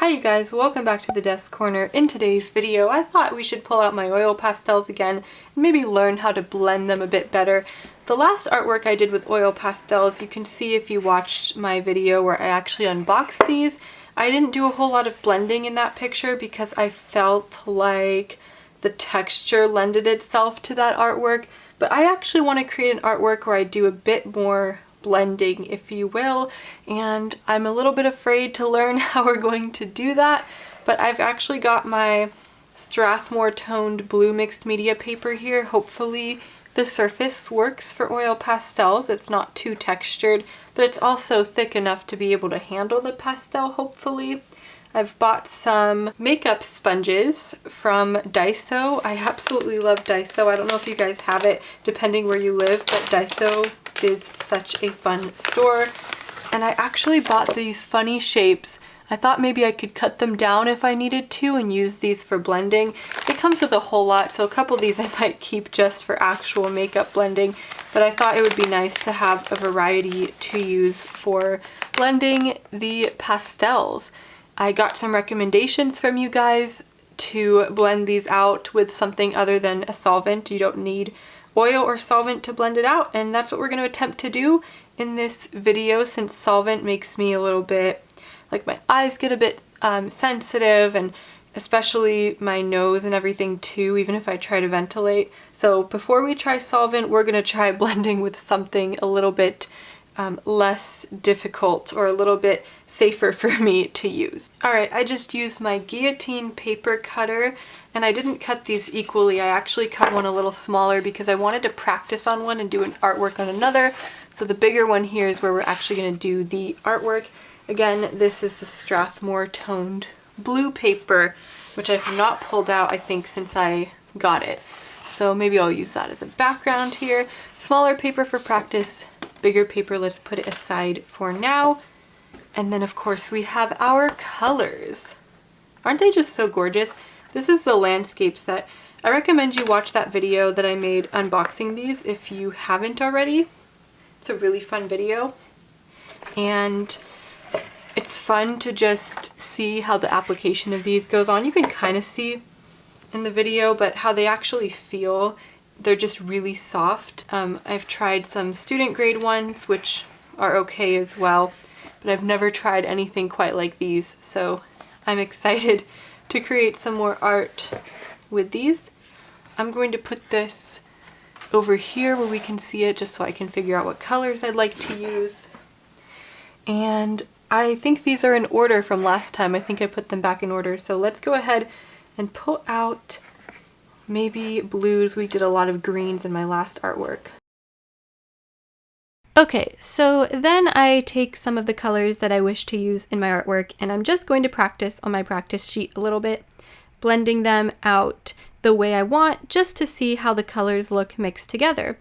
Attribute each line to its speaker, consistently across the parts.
Speaker 1: Hi you guys, welcome back to the desk corner. In today's video, I thought we should pull out my oil pastels again and maybe learn how to blend them a bit better. The last artwork I did with oil pastels, you can see if you watched my video where I actually unboxed these. I didn't do a whole lot of blending in that picture because I felt like the texture lended itself to that artwork, but I actually want to create an artwork where I do a bit more blending, if you will, and I'm a little bit afraid to learn how we're going to do that, but I've actually got my Strathmore toned blue mixed media paper here. Hopefully the surface works for oil pastels. It's not too textured, but it's also thick enough to be able to handle the pastel, hopefully. I've bought some makeup sponges from Daiso. I absolutely love Daiso. I don't know if you guys have it depending where you live, but Daiso is such a fun store. And I actually bought these funny shapes. I thought maybe I could cut them down if I needed to and use these for blending. It comes with a whole lot, so a couple of these I might keep just for actual makeup blending, but I thought it would be nice to have a variety to use for blending the pastels. I got some recommendations from you guys to blend these out with something other than a solvent. You don't need oil or solvent to blend it out, and that's what we're going to attempt to do in this video, since solvent makes me a little bit, like my eyes get a bit sensitive, and especially my nose and everything too, even if I try to ventilate. So before we try solvent, we're going to try blending with something a little bit less difficult or a little bit safer for me to use. Alright, I just used my guillotine paper cutter, and I didn't cut these equally. I actually cut one a little smaller because I wanted to practice on one and do an artwork on another. So the bigger one here is where we're actually going to do the artwork. Again, this is the Strathmore toned blue paper, which I have not pulled out, I think, since I got it. So maybe I'll use that as a background here. Smaller paper for practice, bigger paper, let's put it aside for now. And then of course we have our colors. Aren't they just so gorgeous? This is the landscape set. I recommend you watch that video that I made unboxing these if you haven't already. It's a really fun video, and it's fun to just see how the application of these goes on. You can kind of see in the video, but how they actually feel, they're just really soft. I've tried some student grade ones, which are okay as well, but I've never tried anything quite like these, so I'm excited to create some more art with these. I'm going to put this over here where we can see it, just so I can figure out what colors I'd like to use. And I think these are in order from last time. I think I put them back in order, so let's go ahead and pull out maybe blues. We did a lot of greens in my last artwork. Okay, so then I take some of the colors that I wish to use in my artwork, and I'm just going to practice on my practice sheet a little bit, blending them out the way I want, just to see how the colors look mixed together.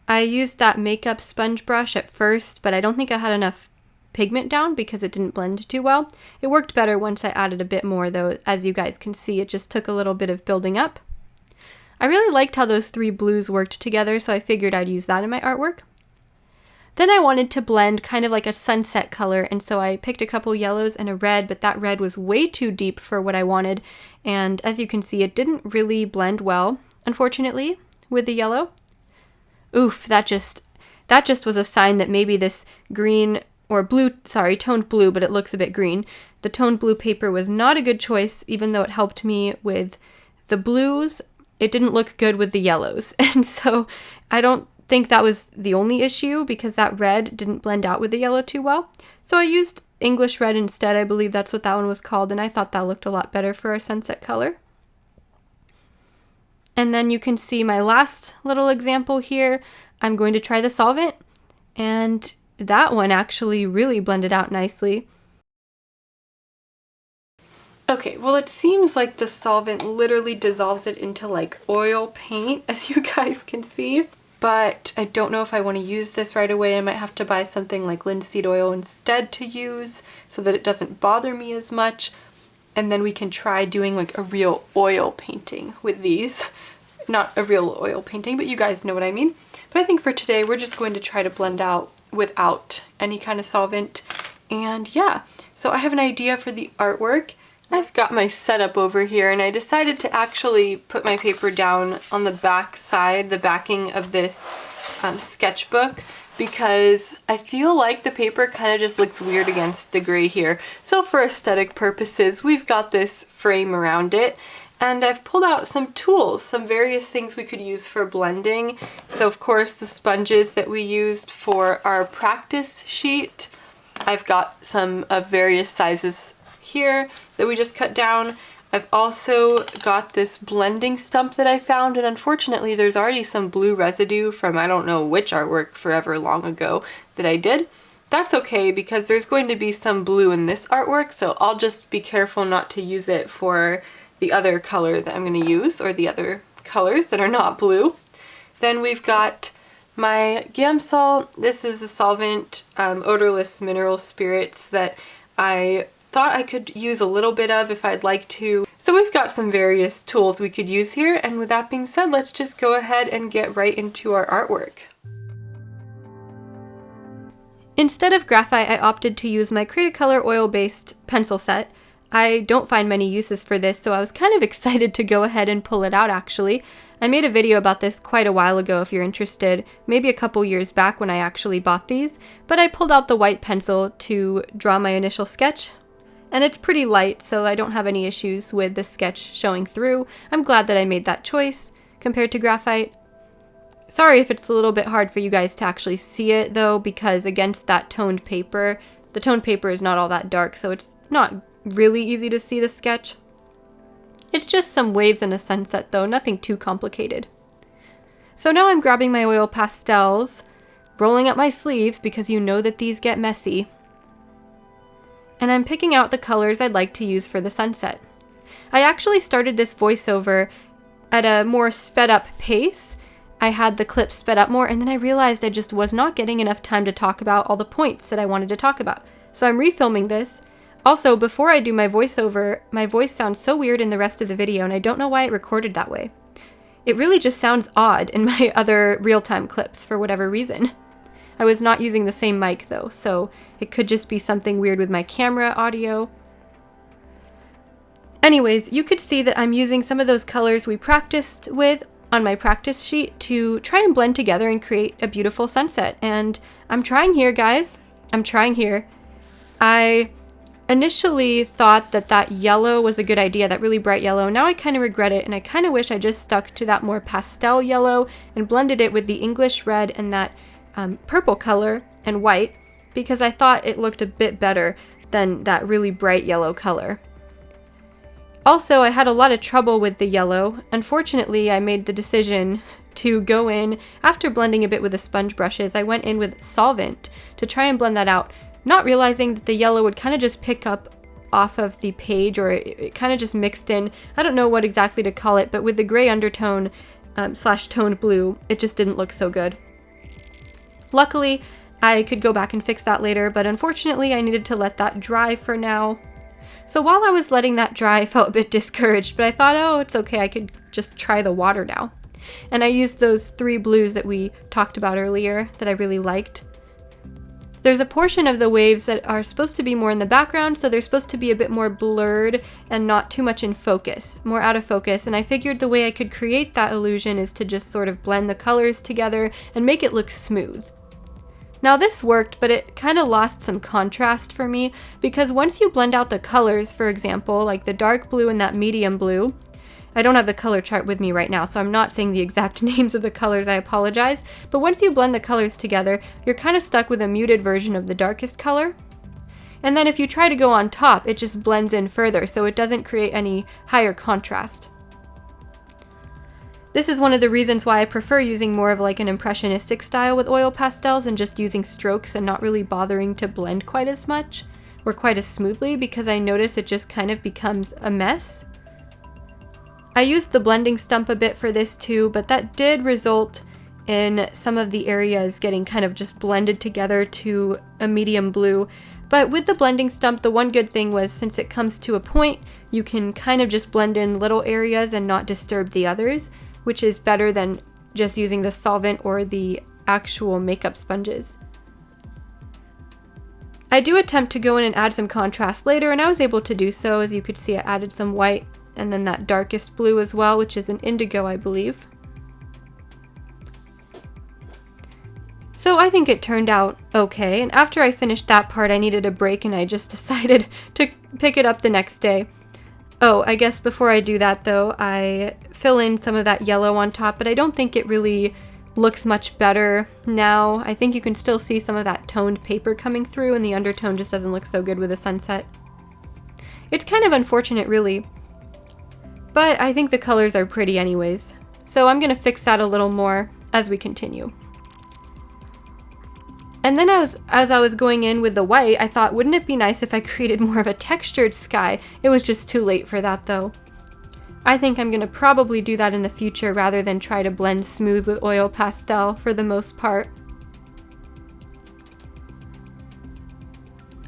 Speaker 1: I used that makeup sponge brush at first, but I don't think I had enough pigment down because it didn't blend too well. It worked better once I added a bit more, though. As you guys can see, it just took a little bit of building up. I really liked how those three blues worked together, so I figured I'd use that in my artwork. Then I wanted to blend kind of like a sunset color, and so I picked a couple yellows and a red, but that red was way too deep for what I wanted, and as you can see, it didn't really blend well, unfortunately, with the yellow. Oof, that just was a sign that maybe this green or blue, sorry, toned blue, but it looks a bit green. The toned blue paper was not a good choice, even though it helped me with the blues. It didn't look good with the yellows, and so I don't think that was the only issue, because that red didn't blend out with the yellow too well. So I used English red instead. I believe that's what that one was called, and I thought that looked a lot better for a sunset color. And then you can see my last little example here. I'm going to try the solvent, and that one actually really blended out nicely. Okay, well, it seems like the solvent literally dissolves it into like oil paint, as you guys can see. But I don't know if I want to use this right away. I might have to buy something like linseed oil instead to use so that it doesn't bother me as much. And then we can try doing like a real oil painting with these. Not a real oil painting, but you guys know what I mean. But I think for today, we're just going to try to blend out without any kind of solvent. And yeah, So I have an idea for the artwork. I've got my setup over here, and I decided to actually put my paper down on the back side, the backing of this sketchbook, because I feel like the paper kind of just looks weird against the gray here. So for aesthetic purposes, we've got this frame around it, and I've pulled out some tools, some various things we could use for blending. So of course the sponges that we used for our practice sheet. I've got some of various sizes here that we just cut down. I've also got this blending stump that I found, and unfortunately there's already some blue residue from I don't know which artwork forever long ago that I did. That's okay because there's going to be some blue in this artwork, so I'll just be careful not to use it for the other color that I'm going to use, or the other colors that are not blue. Then we've got my Gamsol. This is a solvent, odorless mineral spirits that I thought I could use a little bit of if I'd like to. So we've got some various tools we could use here, and with that being said, let's just go ahead and get right into our artwork. Instead of graphite, I opted to use my Cretacolor oil-based pencil set. I don't find many uses for this, so I was kind of excited to go ahead and pull it out actually. I made a video about this quite a while ago if you're interested, maybe a couple years back when I actually bought these, but I pulled out the white pencil to draw my initial sketch. And it's pretty light, so I don't have any issues with the sketch showing through. I'm glad that I made that choice compared to graphite. Sorry if it's a little bit hard for you guys to actually see it though, because against that toned paper, the toned paper is not all that dark, so it's not really easy to see the sketch. It's just some waves and a sunset though, nothing too complicated. So now I'm grabbing my oil pastels, rolling up my sleeves because you know that these get messy, and I'm picking out the colors I'd like to use for the sunset. I actually started this voiceover at a more sped up pace. I had the clips sped up more, and then I realized I just was not getting enough time to talk about all the points that I wanted to talk about. So I'm refilming this. Also, before I do my voiceover, my voice sounds so weird in the rest of the video, and I don't know why it recorded that way. It really just sounds odd in my other real-time clips for whatever reason. I was not using the same mic though, so it could just be something weird with my camera audio. Anyways, you could see that I'm using some of those colors we practiced with on my practice sheet to try and blend together and create a beautiful sunset. And I'm trying here, guys. I'm trying here. I initially thought that that yellow was a good idea, that really bright yellow. Now I kind of regret it, and I kind of wish I just stuck to that more pastel yellow and blended it with the English red and that purple color and white, because I thought it looked a bit better than that really bright yellow color. Also, I had a lot of trouble with the yellow. Unfortunately, I made the decision to go in, after blending a bit with the sponge brushes, I went in with solvent to try and blend that out, not realizing that the yellow would kind of just pick up off of the page, or it kind of just mixed in. I don't know what exactly to call it, but with the gray undertone slash toned blue, it just didn't look so good. Luckily, I could go back and fix that later, but unfortunately I needed to let that dry for now. So while I was letting that dry, I felt a bit discouraged, but I thought, oh, it's okay, I could just try the water now. And I used those 3 blues that we talked about earlier that I really liked. There's a portion of the waves that are supposed to be more in the background, so they're supposed to be a bit more blurred and not too much in focus, more out of focus, and I figured the way I could create that illusion is to just sort of blend the colors together and make it look smooth. Now this worked, but it kind of lost some contrast for me, because once you blend out the colors, for example, like the dark blue and that medium blue, I don't have the color chart with me right now, so I'm not saying the exact names of the colors, I apologize, but once you blend the colors together, you're kind of stuck with a muted version of the darkest color. And then if you try to go on top, it just blends in further, so it doesn't create any higher contrast. This is one of the reasons why I prefer using more of like an impressionistic style with oil pastels and just using strokes and not really bothering to blend quite as much or quite as smoothly, because I notice it just kind of becomes a mess. I used the blending stump a bit for this too, but that did result in some of the areas getting kind of just blended together to a medium blue. But with the blending stump, the one good thing was, since it comes to a point, you can kind of just blend in little areas and not disturb the others, which is better than just using the solvent or the actual makeup sponges. I do attempt to go in and add some contrast later, and I was able to do so. As you could see, I added some white and then that darkest blue as well, which is an indigo, I believe. So I think it turned out okay, and after I finished that part I needed a break and I just decided to pick it up the next day. Oh, I guess before I do that though, I fill in some of that yellow on top, but I don't think it really looks much better now. I think you can still see some of that toned paper coming through, and the undertone just doesn't look so good with the sunset. It's kind of unfortunate really, but I think the colors are pretty anyways. So I'm gonna fix that a little more as we continue. And then as I was going in with the white, I thought, wouldn't it be nice if I created more of a textured sky? It was just too late for that though. I think I'm gonna probably do that in the future rather than try to blend smooth with oil pastel for the most part.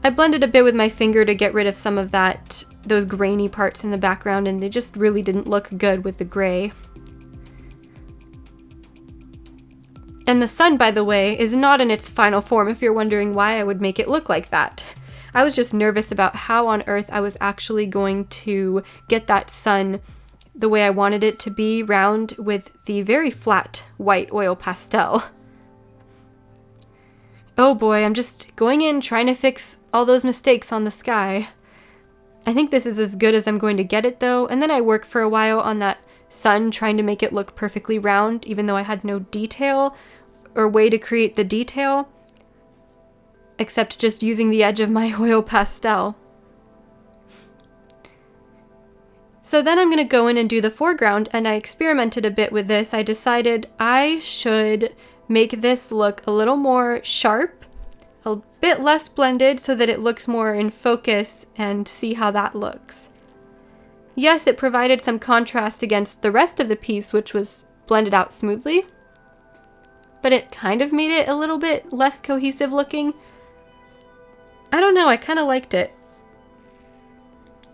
Speaker 1: I blended a bit with my finger to get rid of some of those grainy parts in the background, and they just really didn't look good with the gray. And the sun, by the way, is not in its final form, if you're wondering why I would make it look like that. I was just nervous about how on earth I was actually going to get that sun the way I wanted it to be, round with the very flat white oil pastel. Oh boy, I'm just going in trying to fix all those mistakes on the sky. I think this is as good as I'm going to get it though, and then I work for a while on that sun trying to make it look perfectly round, even though I had no detail or way to create the detail, except just using the edge of my oil pastel. So then I'm going to go in and do the foreground, and I experimented a bit with this. I decided I should make this look a little more sharp, a bit less blended so that it looks more in focus, and see how that looks. Yes, it provided some contrast against the rest of the piece, which was blended out smoothly, but it kind of made it a little bit less cohesive looking. I don't know, I kind of liked it.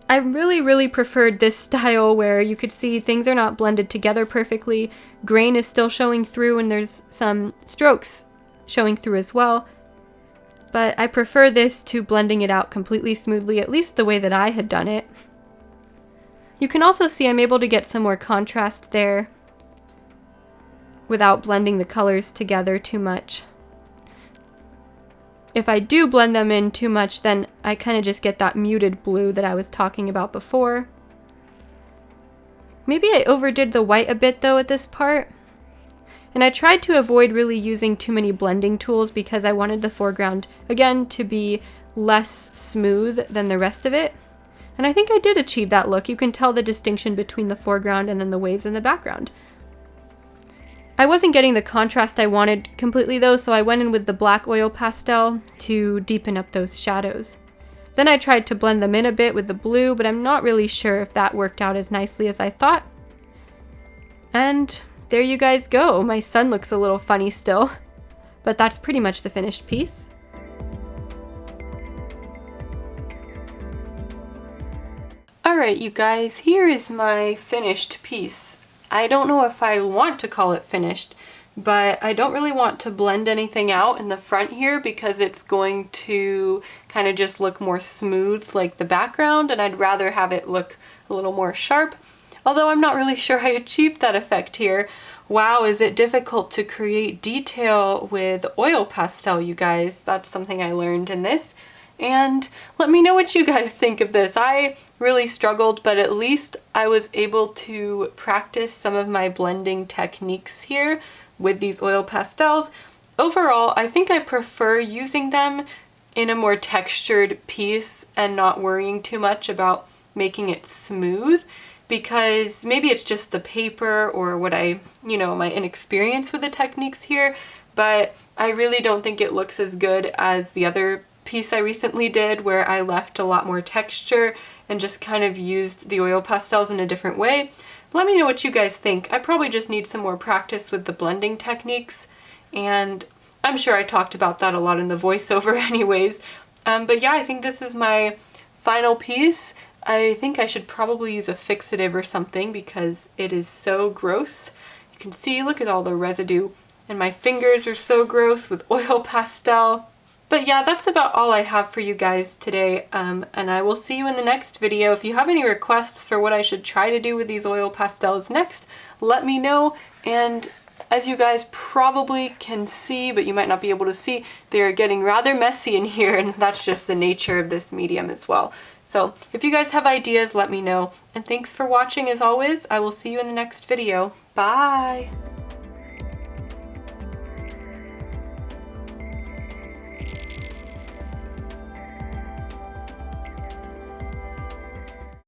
Speaker 1: I really preferred this style where you could see things are not blended together perfectly. Grain is still showing through and there's some strokes showing through as well. But I prefer this to blending it out completely smoothly, at least the way that I had done it. You can also see I'm able to get some more contrast there without blending the colors together too much. If I do blend them in too much, then I kind of just get that muted blue that I was talking about before. Maybe I overdid the white a bit though at this part. And I tried to avoid really using too many blending tools because I wanted the foreground, again, to be less smooth than the rest of it. And I think I did achieve that look. You can tell the distinction between the foreground and then the waves in the background. I wasn't getting the contrast I wanted completely though, so I went in with the black oil pastel to deepen up those shadows. Then I tried to blend them in a bit with the blue, but I'm not really sure if that worked out as nicely as I thought. And there you guys go. My sun looks a little funny still, but that's pretty much the finished piece. Alright you guys, here is my finished piece. I don't know if I want to call it finished, but I don't really want to blend anything out in the front here because it's going to kind of just look more smooth like the background, and I'd rather have it look a little more sharp. Although I'm not really sure I achieved that effect here. Wow, is it difficult to create detail with oil pastel, you guys. That's something I learned in this. And let me know what you guys think of this. I really struggled, but at least I was able to practice some of my blending techniques here with these oil pastels. Overall, I think I prefer using them in a more textured piece and not worrying too much about making it smooth, because maybe it's just the paper or what my inexperience with the techniques here, but I really don't think it looks as good as the other piece I recently did where I left a lot more texture and just kind of used the oil pastels in a different way. Let me know what you guys think. I probably just need some more practice with the blending techniques, and I'm sure I talked about that a lot in the voiceover anyways. But yeah, I think this is my final piece. I think I should probably use a fixative or something because it is so gross. You can see, look at all the residue, and my fingers are so gross with oil pastel. But yeah, that's about all I have for you guys today, and I will see you in the next video. If you have any requests for what I should try to do with these oil pastels next, let me know. And as you guys probably can see, but you might not be able to see, they're getting rather messy in here, and that's just the nature of this medium as well. So if you guys have ideas, let me know. And thanks for watching as always. I will see you in the next video. Bye!